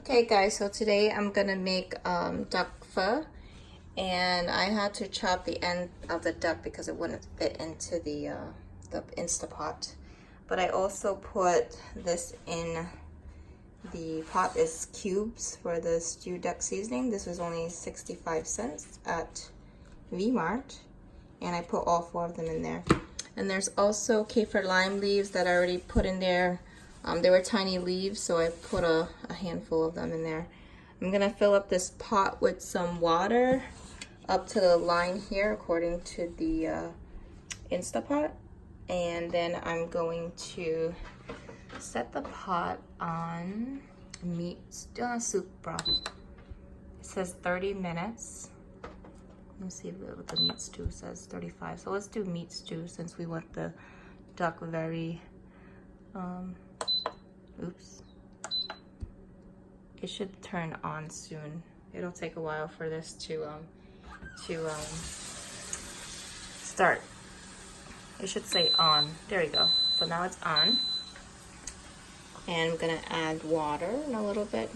Okay guys, so today I'm gonna make duck pho, and I had to chop the end of the duck because it wouldn't fit into the Instapot. But I also put this in the pot as cubes for the stewed duck seasoning. This was only 65 cents at V-Mart, and I put all 4 of them in there. And there's also kaffir lime leaves that I already put in there. They were tiny leaves, so I put a handful of them in there. I'm gonna fill up this pot with some water up to the line here according to the Instapot. And then I'm going to set the pot on soup broth. It says 30 minutes. Let me see what the meat stew says, 35. So let's do meat stew since we want the duck very, oops. It should turn on soon. It'll take a while for this to start. It should say on. There we go. So now it's on. And I'm gonna add water in a little bit.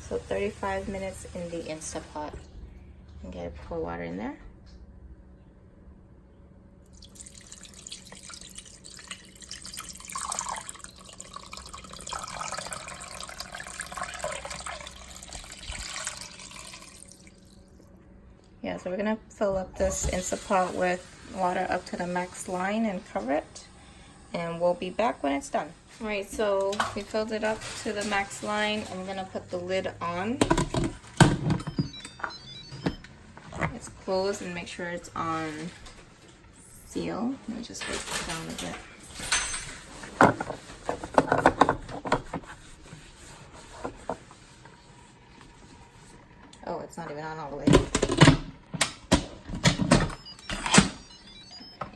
So 35 minutes in the Instapot. I'm gonna pour water in there. Yeah, so we're gonna fill up this Instapot with water up to the max line and cover it. And we'll be back when it's done. All right, so we filled it up to the max line. I'm gonna put the lid on. It's closed and make sure it's on seal. Let me just weight it down a bit. Oh, it's not even on all the way.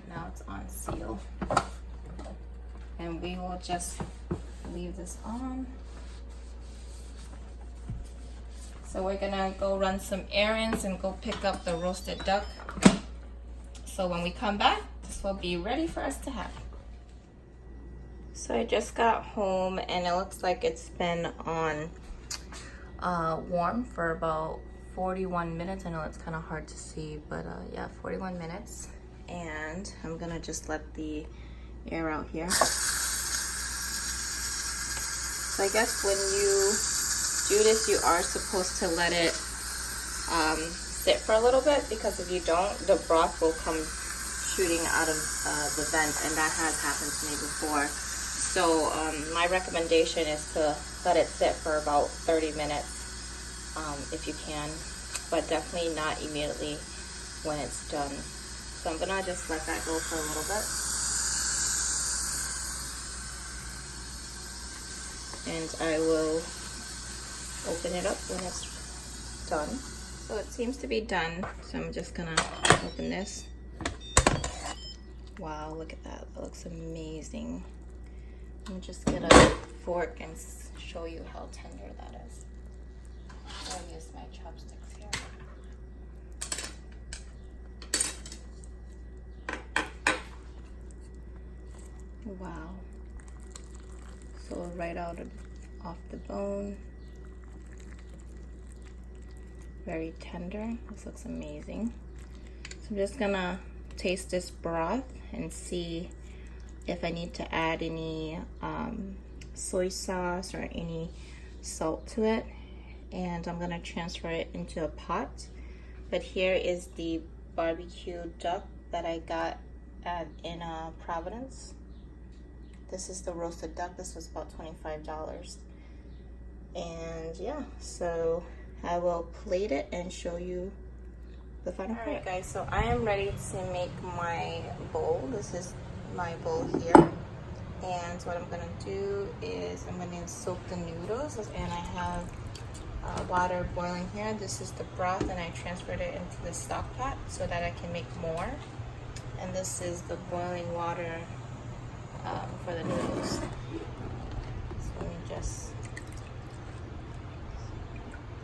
Now it's on seal. And we will just leave this on. So we're gonna go run some errands and go pick up the roasted duck. So when we come back, this will be ready for us to have. So I just got home and it looks like it's been on warm for about 41 minutes. I know it's kind of hard to see, but yeah, 41 minutes. And I'm gonna just let the air out here. So I guess when you do this, you are supposed to let it sit for a little bit, because if you don't, the broth will come shooting out of the vent, and that has happened to me before. So my recommendation is to let it sit for about 30 minutes if you can, but definitely not immediately when it's done. So I'm gonna just let that go for a little bit. And I will open it up when it's done. So it seems to be done. So I'm just gonna open this. Wow, look at that. That looks amazing. Let me just get a fork and show you how tender that is. I'll use my chopsticks here. Wow. So right off the bone. Very tender. This looks amazing. So I'm just gonna taste this broth and see if I need to add any soy sauce or any salt to it. And I'm gonna transfer it into a pot. But here is the barbecue duck that I got in Providence. This is the roasted duck. This was about $25. And yeah, so I will plate it and show you the final product. Alright guys, so I am ready to make my bowl. This is my bowl here. And what I'm gonna do is I'm gonna soak the noodles, and I have water boiling here. This is the broth, and I transferred it into the stock pot so that I can make more. And this is the boiling water for the noodles. So let me just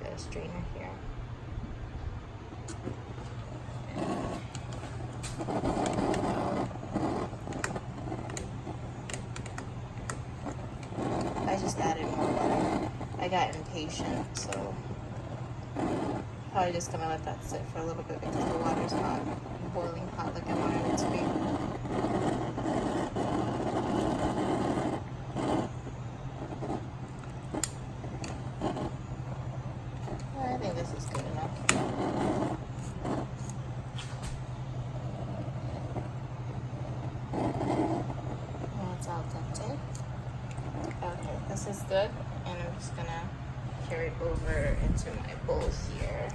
get a strainer here. I got impatient, so probably just gonna let that sit for a little bit because the water's not boiling hot like I wanted it to be. I think this is good enough. It's al dente. Okay, this is good, and I'm just gonna carry it over into my bowl here.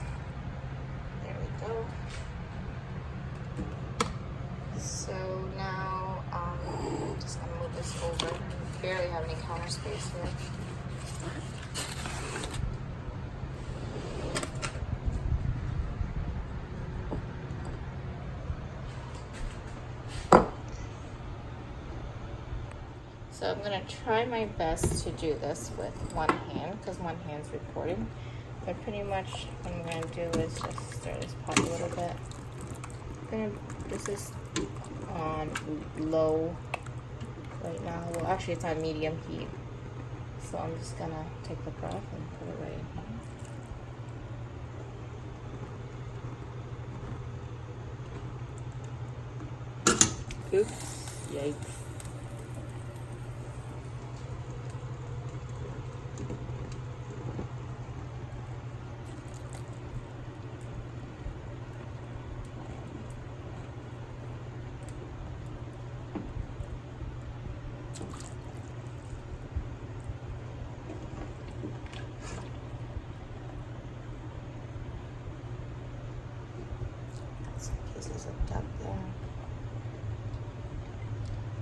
There we go. So now I'm just gonna move this over. Barely have any counter space here. So I'm gonna try my best to do this with one hand because one hand's recording. But pretty much what I'm gonna do is just stir this pot a little bit. This is on low right now. Well, actually it's on medium heat. So I'm just gonna take the broth and put it right in here. Oops, yikes. Some pieces of duck there.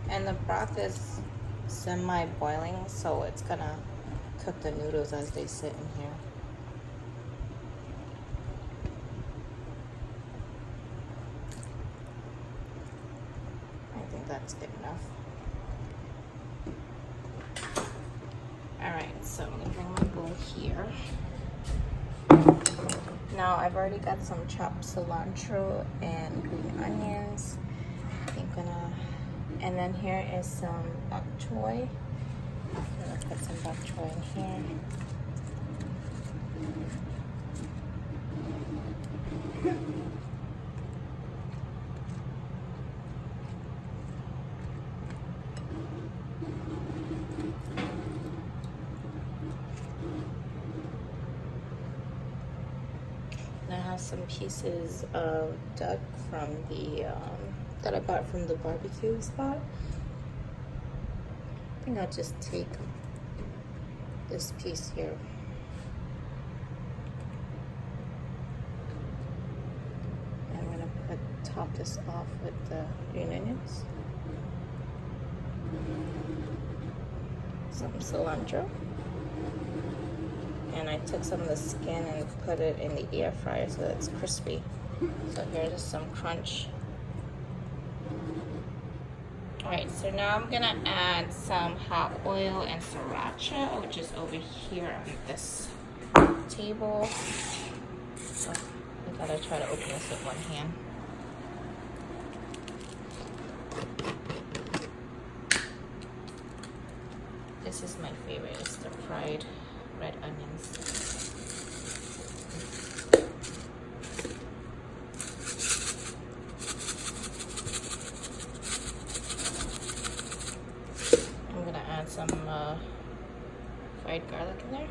And the broth is semi-boiling, so it's gonna cook the noodles as they sit in here. I think that's good enough. Alright, so I'm gonna bring my bowl here. Now I've already got some chopped cilantro and green onions. I think and then here is some bok choy. I'm gonna put some bok choy in here. And I have some pieces of duck from the that I bought from the barbecue spot. I think I'll just take this piece here. And I'm gonna top this off with the green onions, some cilantro, and I took some of the skin and put it in the air fryer so it's crispy. So here's some crunch. Alright, so now I'm gonna add some hot oil and sriracha, which is over here on this table. So I gotta try to open this with one hand. This is my favorite, it's the fried red onions. Some fried garlic in there.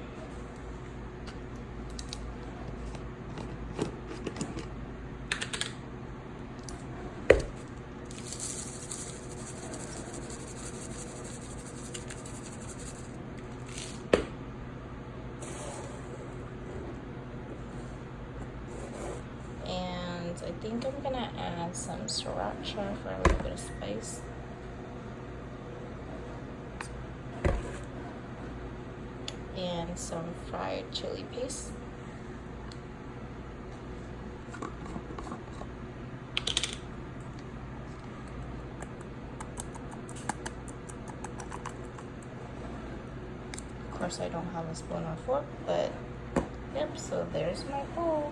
And I think I'm gonna add some sriracha for a little bit of spice. And some fried chili paste. Of course I don't have a spoon or fork, but yep, so there's my bowl.